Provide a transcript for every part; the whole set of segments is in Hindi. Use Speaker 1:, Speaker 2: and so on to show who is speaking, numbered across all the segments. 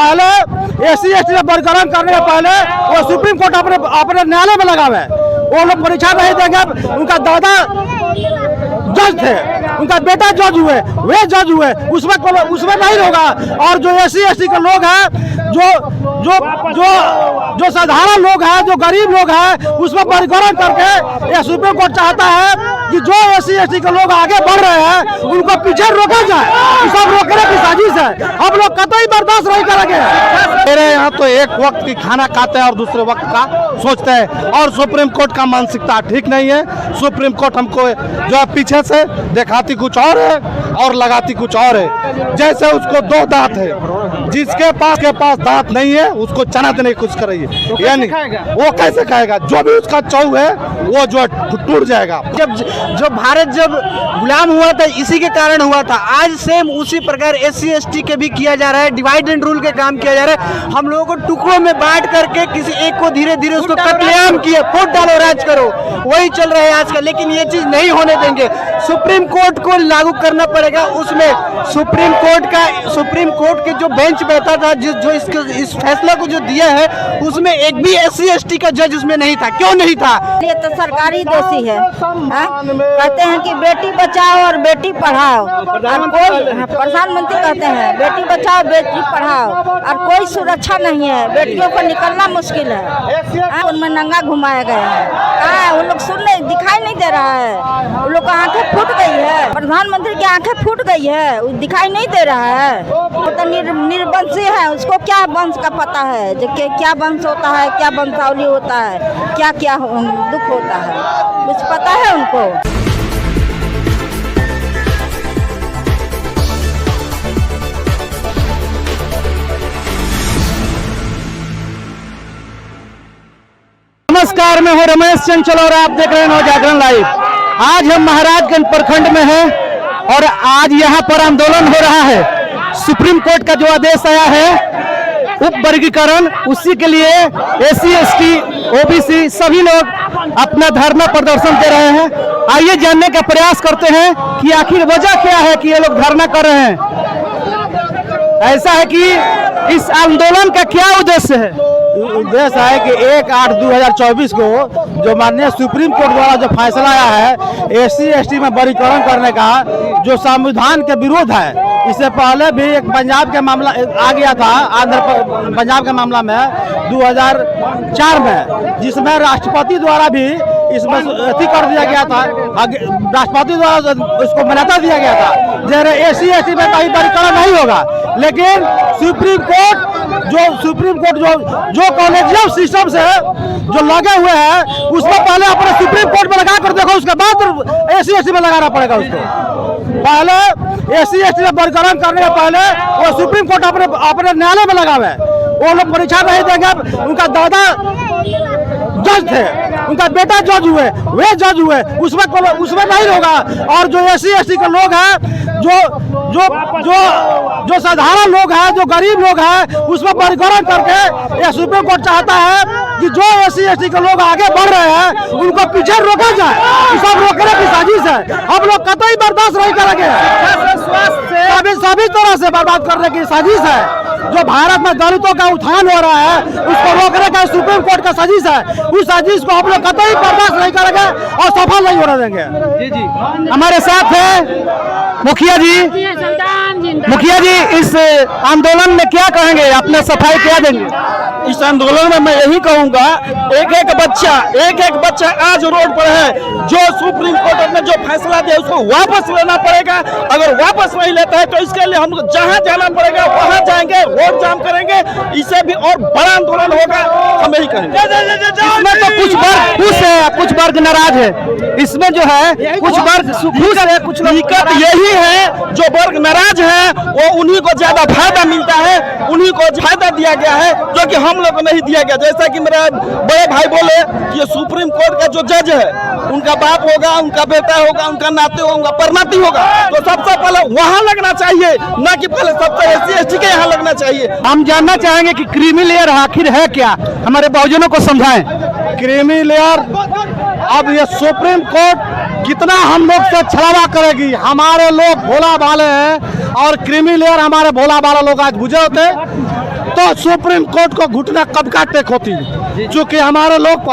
Speaker 1: पहले SC ST में वर्गीकरण करने के पहले वो सुप्रीम कोर्ट अपने न्यायालय में लगावे। वो लोग परीक्षा नहीं देंगे। उनका दादा जज थे, उनका बेटा जज हुए, वे जज हुए, उसमें नहीं होगा। और जो SC ST के लोग हैं, जो साधारण लोग हैं, जो गरीब लोग हैं, उसमें वर्गीकरण करके ये सुप्रीम कोर्ट चाहता है कि जो SC ST के लोग आगे बढ़ रहे हैं उनको पीछे रोका जाए। सब रोकने की साजिश है। हम लोग कतई बर्दाश्त नहीं करेंगे।
Speaker 2: मेरे यहाँ तो एक वक्त की खाना खाते हैं और दूसरे वक्त का सोचते हैं। और सुप्रीम कोर्ट का मानसिकता ठीक नहीं है। सुप्रीम कोर्ट हमको जो है पीछे से दिखाती कुछ और है और लगाती कुछ और है। जैसे उसको दो दांत है, जिसके पास दांत नहीं है उसको चना देने की कोशिश कर रही है। यानी वो कैसे खाएगा? जो भी उसका चौ है वो जो टूट जाएगा।
Speaker 3: जो भारत जब गुलाम हुआ था इसी के कारण हुआ था। आज सेम उसी प्रकार SC ST के भी किया जा रहा है। डिवाइड एंड रूल के काम किया जा रहा है। हम लोगों को टुकड़ों में बांट करके किसी एक को धीरे धीरे उसको कत्लेआम किए, फूट डालो राज करो, वही चल रहा है आज का। लेकिन ये चीज नहीं होने देंगे। सुप्रीम कोर्ट को लागू करना पड़ेगा। उसमें सुप्रीम कोर्ट के जो बेंच बैठा था, जो इस फैसला को जो दिया है, उसमें एक भी SC ST का जज उसमें नहीं था। क्यों नहीं था?
Speaker 4: ये तो सरकारी दोषी है। कहते हैं कि बेटी बचाओ और बेटी पढ़ाओ, और कोई प्रधानमंत्री कहते हैं बेटी बचाओ बेटी पढ़ाओ, और कोई सुरक्षा नहीं है। बेटियों को निकलना मुश्किल है। उनमें नंगा घुमाया गया है। उन लोग दिखाई नहीं दे रहा है। उन लोग की आंखें फूट गई है। प्रधानमंत्री की आंखें फूट गई है, दिखाई नहीं दे रहा है। वो तो निर्वंशी है, उसको क्या वंश का पता है, जो क्या वंश होता है, क्या वंशावली होता है, क्या क्या दुख होता है, कुछ पता है उनको।
Speaker 1: नमस्कार, मैं हूं रमेश चंचल और आप देख रहे हैं नवजागरण लाइव। आज हम महाराजगंज प्रखंड में हैं और आज यहां पर आंदोलन हो रहा है। सुप्रीम कोर्ट का जो आदेश आया है उप वर्गीकरण, उसी के लिए SC ST OBC सभी लोग अपना धरना प्रदर्शन दे रहे हैं। आइए जानने का प्रयास करते हैं कि आखिर वजह क्या है कि ये लोग धरना कर रहे हैं। ऐसा है कि इस आंदोलन का क्या उद्देश्य है? उद्देश्य है कि 1/8/2024 को जो माननीय सुप्रीम कोर्ट द्वारा जो फैसला आया है SC ST में वर्गीकरण करने का, जो संविधान के विरोध है। इससे पहले भी एक पंजाब के मामला आ गया था, पंजाब के मामला में 2004 में, जिसमें राष्ट्रपति द्वारा भी इसमें अथी कर दिया गया था। राष्ट्रपति द्वारा उसको मान्यता दिया गया था जैसे SC ST में कहीं वर्गीकरण नहीं होगा। लेकिन सुप्रीम कोर्ट जो कॉलेजियम सिस्टम से जो लगे हुए हैं, उसको पहले अपने सुप्रीम कोर्ट में लगा कर देखो, उसके बाद SC ST में लगाना पड़ेगा उसको। पहले SC ST में वर्गीकरण करने के पहले वो सुप्रीम कोर्ट अपने न्यायालय में लगावे। वो लोग परीक्षा नहीं देंगे। उनका दादा जज थे, उनका बेटा जज हुए, वे जज हुए, उसमें नहीं होगा। और जो SC ST के लोग हैं, जो साधारण लोग हैं, जो गरीब लोग हैं, उसमें वर्गीकरण करके ये सुप्रीम कोर्ट चाहता है कि जो SC ST के लोग आगे बढ़ रहे हैं उनको पीछे रोका जाए। सब रोकने की साजिश है। हम लोग कतई बर्दाश्त नहीं करेंगे। सभी तरह से बर्बाद करने की साजिश है। जो भारत में दलितों का उत्थान हो रहा है उसको रोकने का सुप्रीम कोर्ट का साजिश है। उस साजिश को हम लोग कतई बर्दाश्त नहीं करेंगे और सफल नहीं होने देंगे। जी हमारे साथ है मुखिया जी, इस आंदोलन में क्या कहेंगे? अपने सफाई क्या देंगे?
Speaker 2: इस आंदोलन में मैं यही कहूंगा, एक एक बच्चा आज रोड पर है। जो सुप्रीम कोर्ट ने जो फैसला दिया उसको वापस लेना पड़ेगा। अगर वापस नहीं लेता है तो इसके लिए हम जहां जाना पड़ेगा वहां जाएंगे, रोड जाम करेंगे। इससे भी और बड़ा आंदोलन होगा, हम यही करेंगे।
Speaker 1: इसमें तो कुछ वर्ग खुश है, कुछ वर्ग नाराज है। इसमें जो है कुछ वर्ग खुश है, कुछ
Speaker 2: दिक्कत यही है जो वर्ग नाराज है वो उन्हीं को ज्यादा फायदा मिलता है, उन्हीं को फायदा दिया गया है जो कि हम लोग को नहीं दिया गया। जैसा कि मेरा बड़े भाई बोले कि ये सुप्रीम कोर्ट का जो जज है उनका बाप होगा, उनका बेटा होगा, उनका नाते होगा, परनाती होगा, तो सबसे पहले वहां लगना चाहिए, ना कि पहले सबसे SC ST के यहाँ लगना चाहिए।
Speaker 1: हम जानना चाहेंगे कि क्रीमी लेयर आखिर है क्या? हमारे बहुजनों को समझाएं।
Speaker 2: क्रीमी लेयर, अब ये सुप्रीम कोर्ट कितना हम लोग से छलावा करेगी। हमारे लोग भोला भाले हैं और क्रीमी लेयर हमारे भोला भाले लोग आज बुझे होते। तो सुप्रीम कोर्ट को घुटना कब का टेक होती। चूंकि हमारे लोग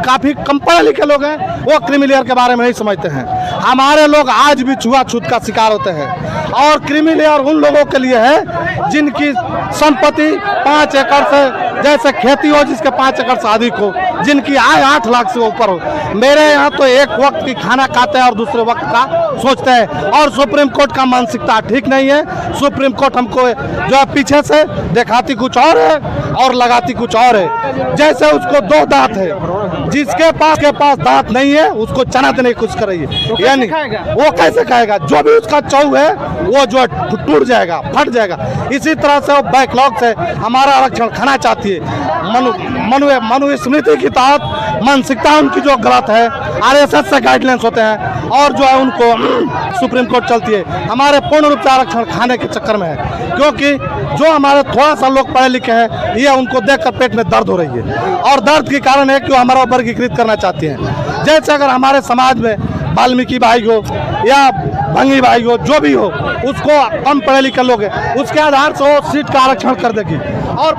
Speaker 2: काफी कम पढ़े लिखे लोग हैं, वो क्रिमिलेयर के बारे में नहीं समझते हैं। हमारे लोग आज भी छुआछूत का शिकार होते हैं, और क्रिमिलेयर उन लोगों के लिए है जिनकी संपत्ति 5 एकड़ से जैसे खेती हो, जिसके 5 एकड़ से अधिक हो, जिनकी आय 8 लाख से ऊपर हो। मेरे यहाँ तो एक वक्त की खाना खाते हैं और दूसरे वक्त का सोचते हैं, और सुप्रीम कोर्ट का मानसिकता ठीक नहीं है। सुप्रीम कोर्ट हमको जो है पीछे से दिखाती कुछ और है और लगाती कुछ और है। जैसे उसको 2 दांत है, जिसके पास दांत नहीं है उसको चना देने की कोशिश कर रही है, यानी वो कैसे खाएगा। जो भी उसका चौ है वो जो टूट जाएगा, फट जाएगा। इसी तरह से वो बैकलॉग से हमारा आरक्षण खाना चाहती है। मनु स्मृति की तहत मानसिकता उनकी जो गलत है, RSS से गाइडलाइंस होते हैं, और जो है उनको सुप्रीम कोर्ट चलती है। हमारे पूर्ण रूप से आरक्षण खाने के चक्कर में है, क्योंकि जो हमारे थोड़ा सा लोग पढ़े लिखे हैं, ये उनको देखकर पेट में दर्द हो रही है, और दर्द के कारण है कि वो हमारा वर्गीकृत करना चाहती हैं। जैसे अगर हमारे समाज में वाल्मीकि भाई हो या भंगी भाई हो, जो भी हो, उसको कम पढ़े लिखे लोग हैं, उसके आधार से वो सीट का आरक्षण कर देगी, और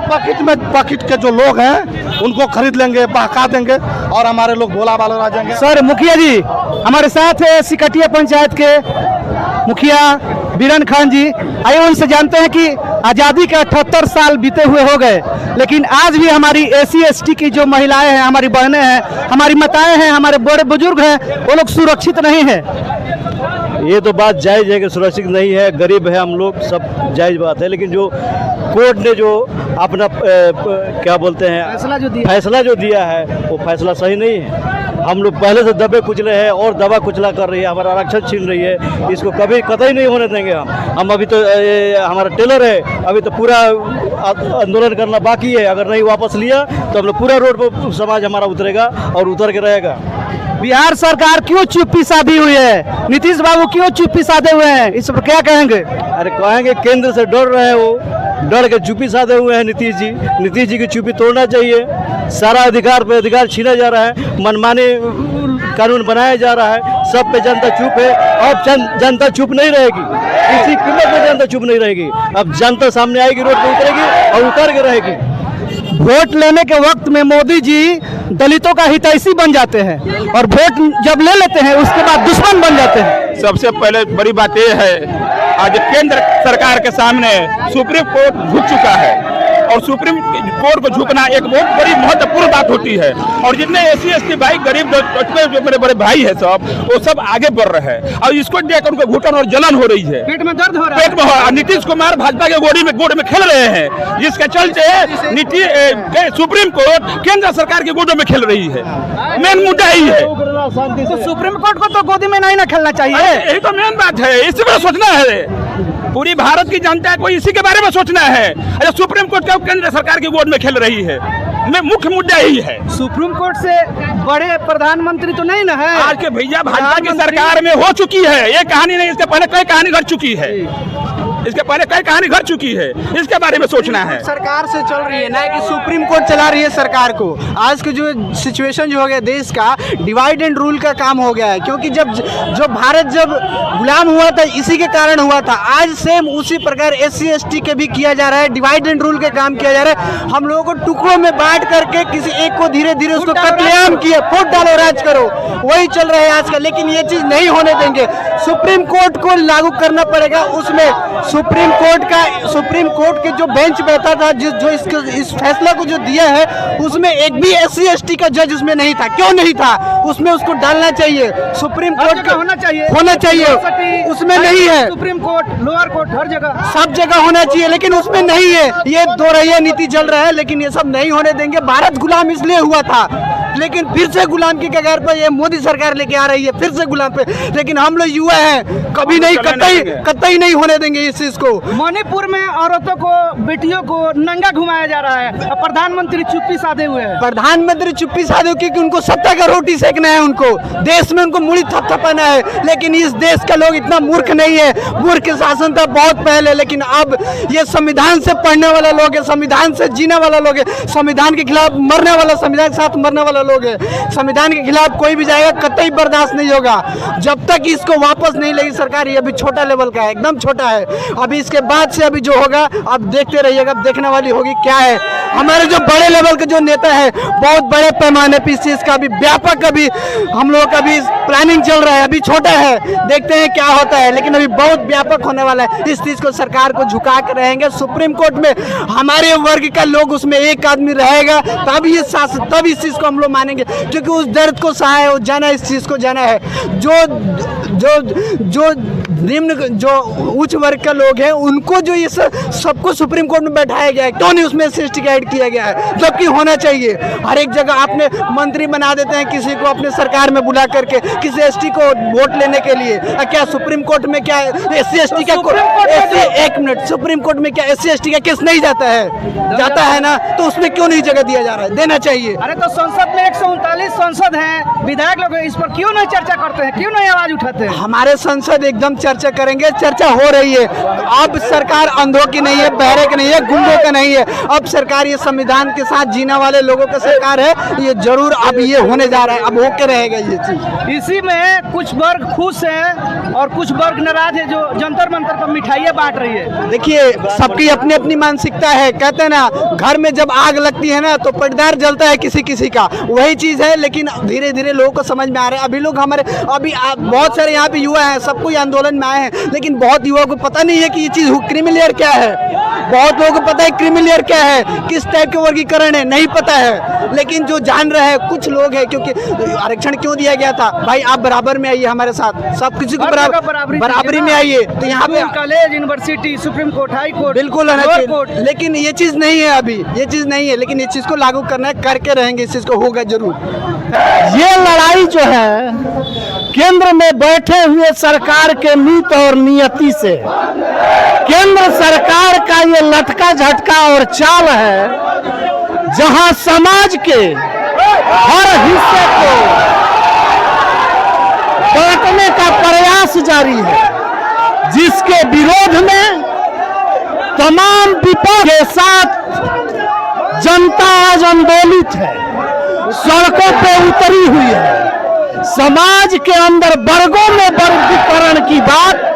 Speaker 2: पॉकेट के जो लोग हैं उनको खरीद लेंगे, बहका देंगे, और हमारे लोग भोला बाला आ जाएंगे।
Speaker 1: सर मुखिया जी हमारे साथ है, सिकटिया पंचायत के मुखिया बीरन खान जी। आइए उनसे जानते हैं कि आज़ादी के 78 साल बीते हुए हो गए, लेकिन आज भी हमारी SC ST की जो महिलाएं हैं, हमारी बहनें हैं, हमारी माताएं हैं, हमारे बड़े बुजुर्ग हैं, वो लोग सुरक्षित नहीं हैं।
Speaker 5: ये तो बात जायज़ है कि सुरक्षित नहीं है, गरीब है हम लोग, सब जायज़ बात है। लेकिन जो कोर्ट ने जो अपना क्या बोलते हैं फैसला जो दिया है, वो फैसला सही नहीं है। हम लोग पहले से दबे कुचले हैं, और दबा कुचला कर रही है, हमारा आरक्षण छीन रही है। इसको कभी कतई नहीं होने देंगे हम अभी तो हमारा टेलर है, अभी तो पूरा आंदोलन करना बाकी है। अगर नहीं वापस लिया तो हम लोग पूरा रोड पर समाज हमारा उतरेगा और उतर के रहेगा।
Speaker 1: बिहार सरकार क्यों चुप्पी साधी हुई है? नीतीश बाबू क्यों चुप्पी साधे हुए हैं? इस पर क्या कहेंगे?
Speaker 5: अरे कहेंगे केंद्र से डर रहे हैं, वो डर के चुप्पी साधे हुए हैं नीतीश जी। नीतीश जी की चुप्पी तोड़ना चाहिए। सारा अधिकार पे अधिकार छीना जा रहा है, मनमाने कानून बनाया जा रहा है, सब पे जनता चुप है। अब जनता चुप नहीं रहेगी, किसी कीमत पे जनता चुप नहीं रहेगी। अब जनता सामने आएगी, रोड पे उतरेगी और उतर के रहेगी।
Speaker 1: वोट लेने के वक्त में मोदी जी दलितों का हितैषी बन जाते हैं, और वोट जब ले लेते हैं उसके बाद दुश्मन बन जाते हैं।
Speaker 6: सबसे पहले बड़ी बात यह है, आज केंद्र सरकार के सामने सुप्रीम कोर्ट झुक चुका है, और सुप्रीम कोर्ट को झुकना एक बहुत बड़ी महत्वपूर्ण बात होती है। और जितने SC ST भाई, गरीब जो मेरे बड़े भाई है, सब वो सब आगे बढ़ रहे हैं, और इसको देखकर उनको घुटन और जलन हो रही है,
Speaker 1: पेट में दर्द हो रहा है,
Speaker 6: पेट में। नीतीश कुमार भाजपा के गोड़ में खेल रहे हैं, जिसके चलते सुप्रीम कोर्ट केंद्र सरकार के गोदों में खेल रही है। मेन मुद्दा यही है।
Speaker 1: तो सुप्रीम कोर्ट को तो गोदी में नहीं ना खेलना चाहिए।
Speaker 6: यही तो मेन बात है, इसी पर सोचना है। पूरी भारत की जनता को इसी के बारे में सोचना है। अरे सुप्रीम कोर्ट क्या केंद्र सरकार की गोद में खेल रही है? मुख्य मुद्दा यही है।
Speaker 1: सुप्रीम कोर्ट से बड़े प्रधानमंत्री तो नहीं ना है
Speaker 6: आज के भैया, भाजपा की सरकार में हो चुकी है। ये कहानी नहीं, इसके पहले कई कहानी घट चुकी है, इसके बारे में सोचना है।
Speaker 3: सरकार से चल रही है ना कि सुप्रीम कोर्ट चला रही है सरकार को। आज के जो सिचुएशन जो हो गया देश का, डिवाइड एंड रूल का काम हो गया है। क्योंकि जब भारत गुलाम हुआ था, इसी के कारण हुआ था। आज सेम उसी प्रकार SC ST के भी किया जा रहा है, डिवाइड एंड रूल के काम किया जा रहा है। हम लोगों को टुकड़ों में बांट करके किसी एक को धीरे धीरे उसको कत्लेआम किया, फूट डालो राज करो, वही चल रहा है आज का। लेकिन ये चीज नहीं होने देंगे, सुप्रीम कोर्ट को लागू करना पड़ेगा। उसमें सुप्रीम कोर्ट के जो बेंच बैठा था, जो इस फैसला को जो दिया है, उसमें एक भी SC ST का जज उसमें नहीं था। क्यों नहीं था? उसमें उसको डालना चाहिए। सुप्रीम कोर्ट का होना चाहिए, उसमें नहीं है।
Speaker 1: सुप्रीम कोर्ट, लोअर कोर्ट, हर जगह,
Speaker 3: सब जगह होना चाहिए, लेकिन उसमें नहीं है। ये दो रहिया नीति चल रहा है, लेकिन ये सब नहीं होने देंगे। भारत गुलाम इसलिए हुआ था, लेकिन फिर से गुलाम की कगार पर ये मोदी सरकार लेके आ रही है, फिर से गुलाम पे। लेकिन हम लोग युवा हैं, कभी नहीं, कतई नहीं होने देंगे इस चीज को।
Speaker 1: मणिपुर में औरतों को, बेटियों को नंगा घुमाया जा रहा है, और प्रधानमंत्री चुप्पी साधे हुए हैं।
Speaker 3: प्रधानमंत्री चुप्पी साधे क्योंकि उनको सत्ता का रोटी सेकना है, उनको देश में उनको मुड़ी थपथपाना है। लेकिन इस देश का लोग इतना मूर्ख नहीं है। मूर्ख शासन था बहुत पहले, लेकिन अब ये संविधान से पढ़ने वाला लोग है, संविधान से जीने वाला लोग है, संविधान के खिलाफ मरने वाला, संविधान के साथ मरने वाला लोग हैं। संविधान के खिलाफ कोई भी जाएगा, कतई बर्दाश्त नहीं होगा जब तक इसको वापस नहीं लेगी सरकार। ये अभी छोटा लेवल का है, एकदम छोटा है। अभी इसके बाद से अभी जो होगा अब देखते रहिएगा, देखने वाली होगी क्या है। हमारे जो बड़े लेवल के जो नेता है, बहुत बड़े पैमाने पर इस चीज़ का अभी व्यापक अभी हम लोग का भी प्लानिंग चल रहा है। अभी छोटा है, देखते हैं क्या होता है, लेकिन अभी बहुत व्यापक होने वाला है। इस चीज़ को सरकार को झुका कर रहेंगे। सुप्रीम कोर्ट में हमारे वर्ग का लोग, उसमें एक आदमी रहेगा, तब ये शासन, तब इस चीज़ को हम लोग मानेंगे, क्योंकि उस दर्द को सहा है, जाना इस चीज़ को जाना है। जो निम्न, जो उच्च वर्ग का लोग हैं, उनको जो ये सबको सुप्रीम कोर्ट में बैठाया गया है, क्यों नहीं उसमें SC का ऐड किया गया है, जबकि होना चाहिए। हर एक जगह आपने मंत्री बना देते हैं किसी को अपने सरकार में बुला करके, किसी ST को वोट लेने के लिए। क्या सुप्रीम कोर्ट में क्या SC का एक मिनट, सुप्रीम कोर्ट में क्या SC का केस नहीं जाता है? जाता है ना, तो उसमें क्यों नहीं जगह दिया जा रहा है? देना चाहिए।
Speaker 1: अरे तो संसद में 139 सांसद हैं, विधायक लोग, इस पर क्यों नहीं चर्चा करते हैं, क्यों नहीं आवाज उठाते हैं?
Speaker 3: हमारे संसद एकदम चर्चा करेंगे, चर्चा हो रही है। अब सरकार अंधों की नहीं है, बहरे की नहीं है, गुंडों का नहीं है। अब सरकार ये संविधान के साथ जीने वाले लोगों का सरकार है। ये जरूर अब ये होने जा रहा है, अब होके रहेगा ये चीज।
Speaker 1: इसी में कुछ वर्ग खुश है और कुछ वर्ग नाराज है, जो जंतर मंतर पर मिठाइयाँ बांट रही है।
Speaker 3: देखिए, सबकी अपनी अपनी मानसिकता है। कहते हैं ना, घर में जब आग लगती है ना, तो पटदार जलता है किसी किसी का, वही चीज है। लेकिन धीरे धीरे लोगों को समझ में आ रहा है। अभी लोग हमारे बहुत सारे यहाँ पे युवा हैं, सब कोई आंदोलन में आए हैं, लेकिन बहुत युवाओं को पता नहीं है कि ये चीज क्रिमिलेयर क्या है। बहुत लोगों को पता है क्रिमिलेयर क्या है, किस टाइप के वर्गीकरण है, नहीं पता है। लेकिन जो जान रहे हैं कुछ लोग हैं, क्योंकि आरक्षण क्यों दिया गया था भाई, आप बराबर में आइए हमारे साथ, सब किसी को बराबरी में आइए। तो यहाँ पे
Speaker 1: college, university, supreme court, high court,
Speaker 3: बिल्कुल है, लेकिन ये चीज नहीं है, अभी ये चीज नहीं है। लेकिन ये चीज को लागू करना है, करके रहेंगे, इस चीज को होगा जरूर।
Speaker 1: ये लड़ाई जो है केंद्र में बैठे हुए सरकार के नीति और नियति से, केंद्र सरकार का ये लटका झटका और चाल है, जहां समाज के हर हिस्से को बांटने का प्रयास जारी है, जिसके विरोध में तमाम विपक्ष के साथ जनता आज आंदोलित है, सड़कों पे उतरी हुई है। समाज के अंदर वर्गों में वर्गीकरण की बात,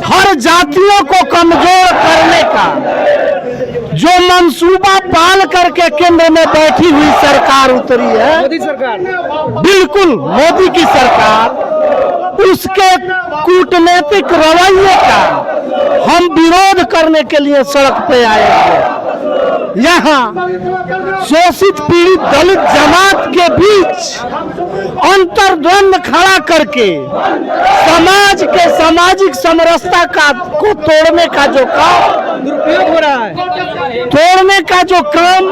Speaker 1: हर जातियों को कमजोर करने का जो मंसूबा पाल करके केंद्र में बैठी हुई सरकार उतरी है,
Speaker 3: मोदी सरकार,
Speaker 1: बिल्कुल मोदी की सरकार, उसके कूटनीतिक रवैये का हम विरोध करने के लिए सड़क पे आए हैं। यहाँ शोषित पीड़ित दलित जमात के बीच अंतर्द्वंद खड़ा करके समाज के सामाजिक समरसता को तोड़ने का जो काम
Speaker 3: दुरुपयोग हो रहा है,
Speaker 1: तोड़ने का जो काम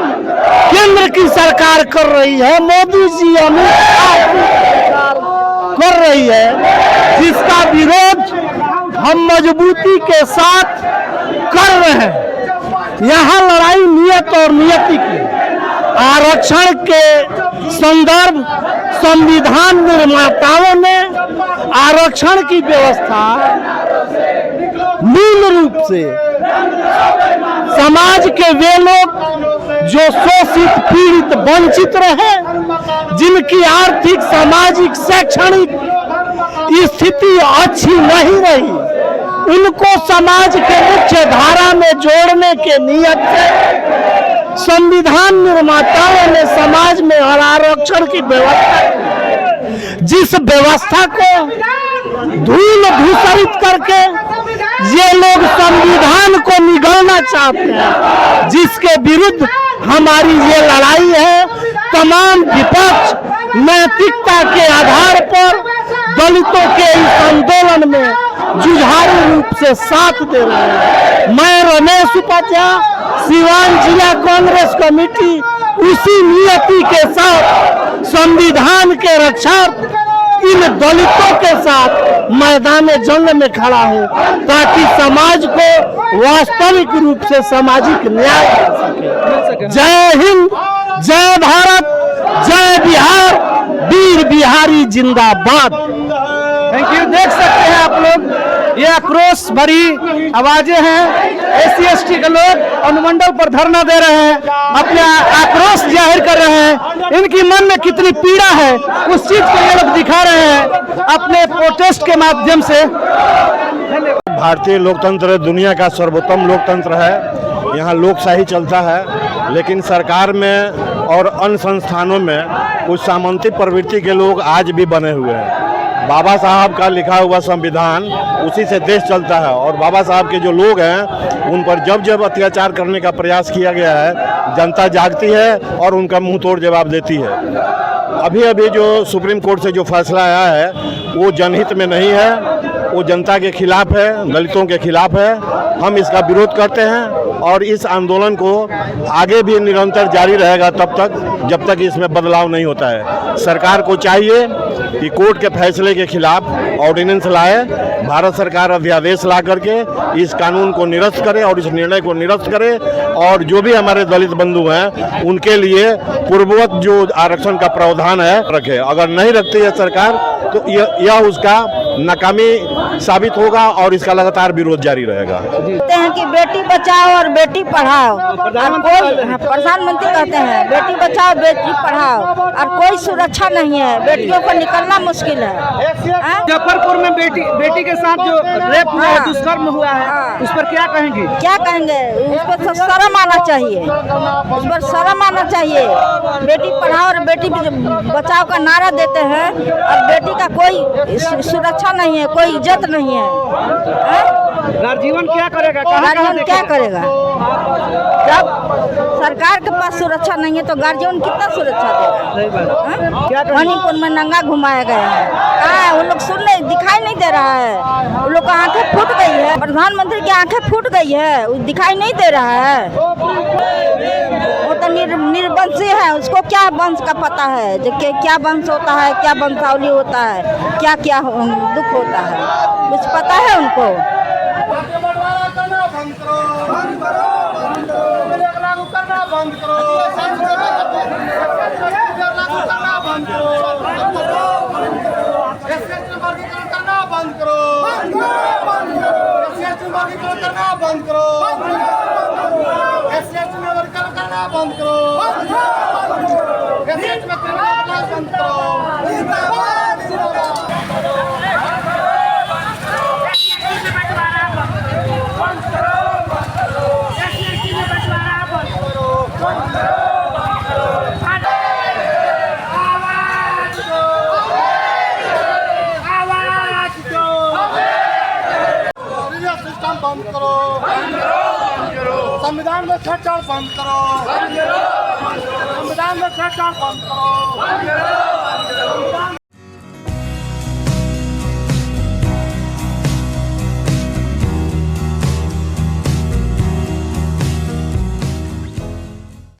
Speaker 1: केंद्र की सरकार कर रही है, मोदी जी अमित शाह कर रही है, जिसका विरोध हम मजबूती के साथ कर रहे हैं। यहाँ लड़ाई नियत और नियति की, आरक्षण के संदर्भ संविधान निर्माताओं ने आरक्षण की व्यवस्था मूल रूप से समाज के वे लोग जो शोषित पीड़ित वंचित रहे, जिनकी आर्थिक सामाजिक शैक्षणिक स्थिति अच्छी नहीं रही, उनको समाज के मुख्य धारा में जोड़ने के नियत से संविधान निर्माताओं ने समाज में आरक्षण की व्यवस्था की, जिस व्यवस्था को धूल धूसरित करके ये लोग संविधान को निगलना चाहते हैं, जिसके विरुद्ध हमारी ये लड़ाई है। तमाम विपक्ष नैतिकता के आधार पर दलितों के इस आंदोलन में जुझारू रूप से साथ दे रहे हैं। मैं रमेश उपाध्याय, सिवान जिला कांग्रेस कमेटी, उसी नियति के साथ संविधान के रक्षार्थ इन दलितों के साथ मैदान जंग में खड़ा हूं, ताकि समाज को वास्तविक रूप से सामाजिक न्याय मिल सके। जय हिंद, जय भारत, जय बिहार, वीर बिहारी जिंदाबाद।
Speaker 3: Thank you. देख सकते हैं आप लोग, ये आक्रोश भरी आवाजें हैं।
Speaker 1: SC/ST के लोग अनुमंडल पर धरना दे रहे हैं, अपना आक्रोश जाहिर कर रहे हैं। इनकी मन में कितनी पीड़ा है उस चीज को ये लोग दिखा रहे हैं अपने प्रोटेस्ट के माध्यम से।
Speaker 5: भारतीय लोकतंत्र दुनिया का सर्वोत्तम लोकतंत्र है। यहाँ लोकशाही चलता है, लेकिन सरकार में और अन्य संस्थानों में कुछ सामंती प्रवृत्ति के लोग आज भी बने हुए हैं। बाबा साहब का लिखा हुआ संविधान, उसी से देश चलता है और बाबा साहब के जो लोग हैं उन पर जब जब अत्याचार करने का प्रयास किया गया है, जनता जागती है और उनका मुंह तोड़ जवाब देती है। अभी अभी जो सुप्रीम कोर्ट से जो फैसला आया है वो जनहित में नहीं है, वो जनता के खिलाफ है, दलितों के खिलाफ है। हम इसका विरोध करते हैं और इस आंदोलन को आगे भी निरंतर जारी रहेगा तब तक जब तक इसमें बदलाव नहीं होता है। सरकार को चाहिए कि कोर्ट के फैसले के खिलाफ ऑर्डिनेंस लाए, भारत सरकार अध्यादेश ला करके इस कानून को निरस्त करे और इस निर्णय को निरस्त करे और जो भी हमारे दलित बंधु हैं उनके लिए पूर्ववत जो आरक्षण का प्रावधान है रखे। अगर नहीं रखती है सरकार तो यह उसका नाकामी साबित होगा और इसका लगातार विरोध जारी रहेगा।
Speaker 4: कहते हैं कि बेटी बचाओ और बेटी पढ़ाओ, और कोई प्रधानमंत्री कहते हैं बेटी बचाओ बेटी पढ़ाओ, और कोई सुरक्षा नहीं है, बेटियों को निकलना मुश्किल है।
Speaker 1: मुजफ्फरपुर में बेटी के साथ जो रेप हुआ है, दुष्कर्म हुआ है, उस पर क्या कहेंगे?
Speaker 4: क्या कहेंगे? उस पर तो शर्म आना चाहिए, उस पर शर्म आना चाहिए। बेटी पढ़ाओ और बेटी बचाओ का नारा देते हैं और बेटी का कोई सुरक्षा नहीं है, कोई इज्जत नहीं है।
Speaker 1: गार्जियन क्या करेगा?
Speaker 4: गार्जियन क्या करेगा? जब सरकार के पास सुरक्षा नहीं है तो गार्जियन कितना सुरक्षा देगा? मणिपुर में नंगा घुमाया गया है, कहाँ है? उन लोग सुन नहीं, दिखाई नहीं दे रहा है। उन लोग की आंखें फूट गई है, प्रधानमंत्री की आंखें फूट गई है, वो दिखाई नहीं दे रहा है। वो तो निर्वंशी है, उसको क्या वंश का पता है, जो क्या वंश होता है, क्या वंशावली होता है, क्या क्या दुख होता है, कुछ पता है उनको?
Speaker 2: बंद करो, संविधान में छेड़छाड़ बंद करो, संविधान में छेड़छाड़ बंद करो।